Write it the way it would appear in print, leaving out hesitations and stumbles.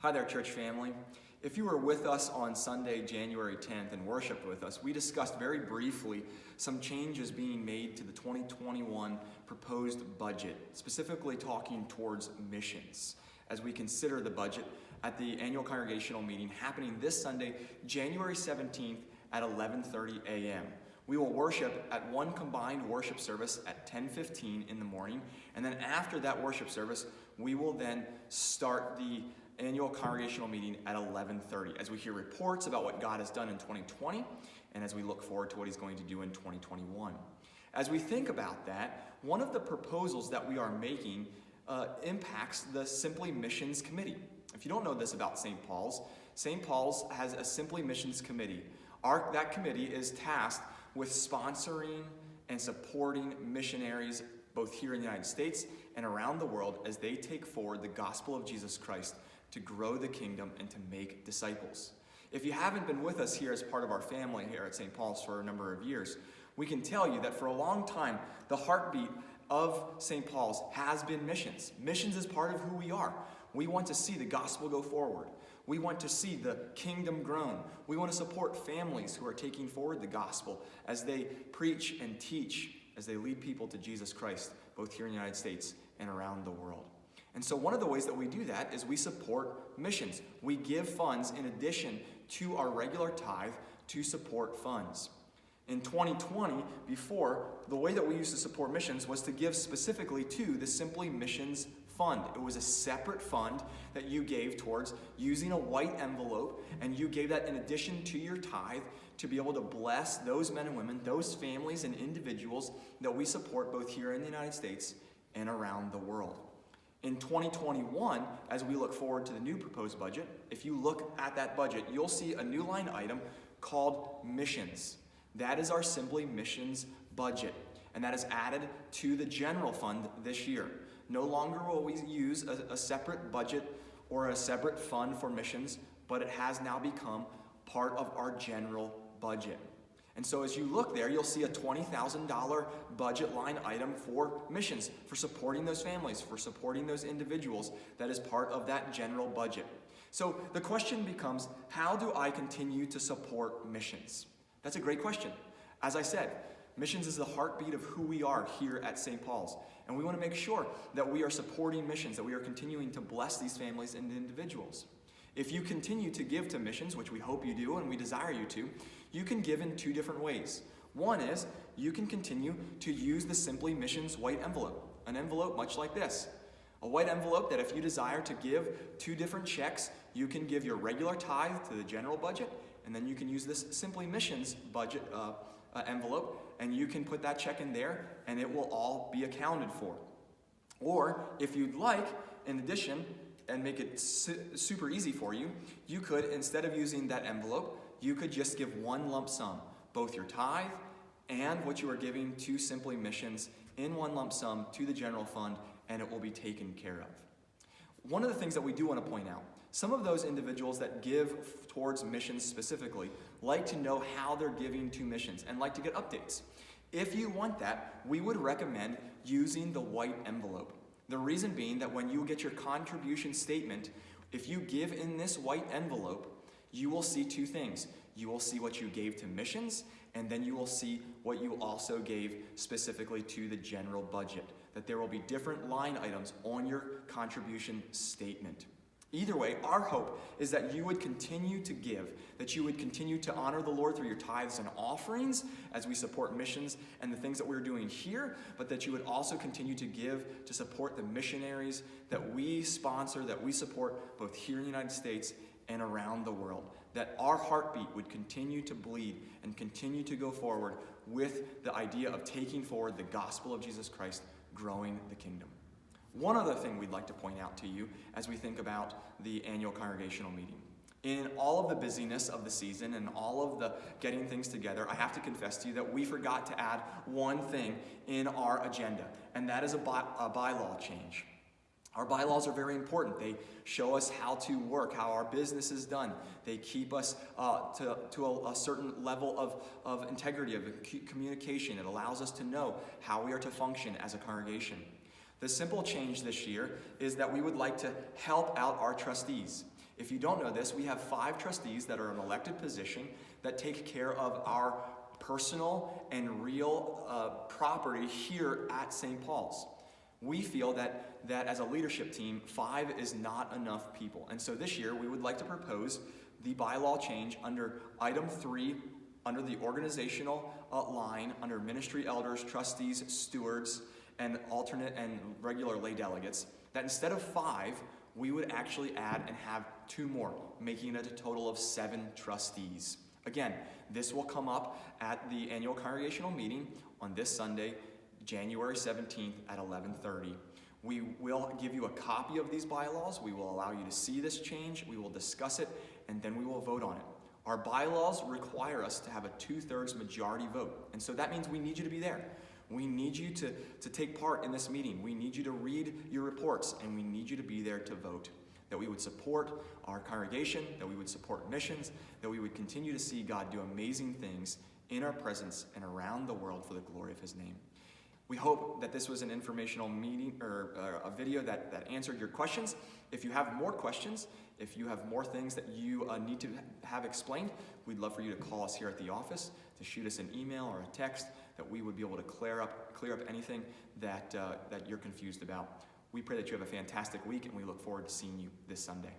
Hi there, church family. If you were with us on Sunday, January 10th and worshiped with us, we discussed very briefly some changes being made to the 2021 proposed budget, specifically talking towards missions, as we consider the budget at the annual congregational meeting happening this Sunday, January 17th at 11:30 a.m. We will worship at one combined worship service at 10:15 in the morning, and then after that worship service, we will then start the annual congregational meeting at 11:30 as we hear reports about what God has done in 2020 and as we look forward to what he's going to do in 2021. As we think about that, one of the proposals that we are making impacts the Simply Missions Committee. If you don't know this about St. Paul's has a Simply Missions Committee. That committee is tasked with sponsoring and supporting missionaries both here in the United States and around the world as they take forward the gospel of Jesus Christ to grow the kingdom and to make disciples. If you haven't been with us here as part of our family here at St. Paul's for a number of years, we can tell you that for a long time, the heartbeat of St. Paul's has been missions. Missions is part of who we are. We want to see the gospel go forward. We want to see the kingdom grown. We want to support families who are taking forward the gospel as they preach and teach, as they lead people to Jesus Christ, both here in the United States and around the world. And so one of the ways that we do that is we support missions. We give funds in addition to our regular tithe to support funds. In 2020, before, the way that we used to support missions was to give specifically to the Simply Missions Fund. It was a separate fund that you gave towards using a white envelope, and you gave that in addition to your tithe to be able to bless those men and women, those families and individuals that we support both here in the United States and around the world. In 2021, as we look forward to the new proposed budget, if you look at that budget, you'll see a new line item called missions. That is our Simply Missions budget, and that is added to the general fund this year. No longer will we use a separate budget or a separate fund for missions, but it has now become part of our general budget. And so as you look there, you'll see a $20,000 budget line item for missions, for supporting those families, for supporting those individuals. That is part of that general budget. So the question becomes, how do I continue to support missions? That's a great question. As I said, missions is the heartbeat of who we are here at St. Paul's. And we want to make sure that we are supporting missions, that we are continuing to bless these families and individuals. If you continue to give to missions, which we hope you do and we desire you to, you can give in two different ways. One is you can continue to use the Simply Missions white envelope, an envelope much like this. A white envelope that if you desire to give two different checks, you can give your regular tithe to the general budget, and then you can use this Simply Missions budget envelope, and you can put that check in there, and it will all be accounted for. Or if you'd like, in addition, and make it super easy for you, you could, instead of using that envelope, you could just give one lump sum, both your tithe and what you are giving to Simply Missions in one lump sum to the general fund, and it will be taken care of. One of the things that we do want to point out, some of those individuals that give towards missions specifically like to know how they're giving to missions and like to get updates. If you want that, we would recommend using the white envelope. The reason being that when you get your contribution statement, if you give in this white envelope, you will see two things. You will see what you gave to missions, and then you will see what you also gave specifically to the general budget. That there will be different line items on your contribution statement. Either way, our hope is that you would continue to give, that you would continue to honor the Lord through your tithes and offerings as we support missions and the things that we're doing here, but that you would also continue to give to support the missionaries that we sponsor, that we support both here in the United States and around the world. That our heartbeat would continue to bleed and continue to go forward with the idea of taking forward the gospel of Jesus Christ, growing the kingdom. One other thing we'd like to point out to you as we think about the annual congregational meeting. In all of the busyness of the season and all of the getting things together, I have to confess to you that we forgot to add one thing in our agenda, and that is a bylaw change. Our bylaws are very important. They show us how to work, how our business is done. They keep us to a certain level of integrity, of communication. It allows us to know how we are to function as a congregation. The simple change this year is that we would like to help out our trustees. If you don't know this, we have 5 trustees that are an elected position that take care of our personal and real property here at St. Paul's. We feel that as a leadership team, 5 is not enough people. And so this year, we would like to propose the bylaw change under item 3, under the organizational line, under ministry elders, trustees, stewards, and alternate and regular lay delegates, that instead of 5, we would actually add and have 2 more, making it a total of 7 trustees. Again, this will come up at the annual congregational meeting on this Sunday, January 17th at 11:30. We will give you a copy of these bylaws. We will allow you to see this change. We will discuss it, and then we will vote on it. Our bylaws require us to have a 2/3 majority vote, and so that means we need you to be there. We need you to take part in this meeting. We need you to read your reports, and we need you to be there to vote. That we would support our congregation, that we would support missions, that we would continue to see God do amazing things in our presence and around the world for the glory of His name. We hope that this was an informational meeting or a video that answered your questions. If you have more questions, if you have more things that you need to have explained, we'd love for you to call us here at the office, to shoot us an email or a text, that we would be able to clear up anything that you're confused about. We pray that you have a fantastic week, and we look forward to seeing you this Sunday.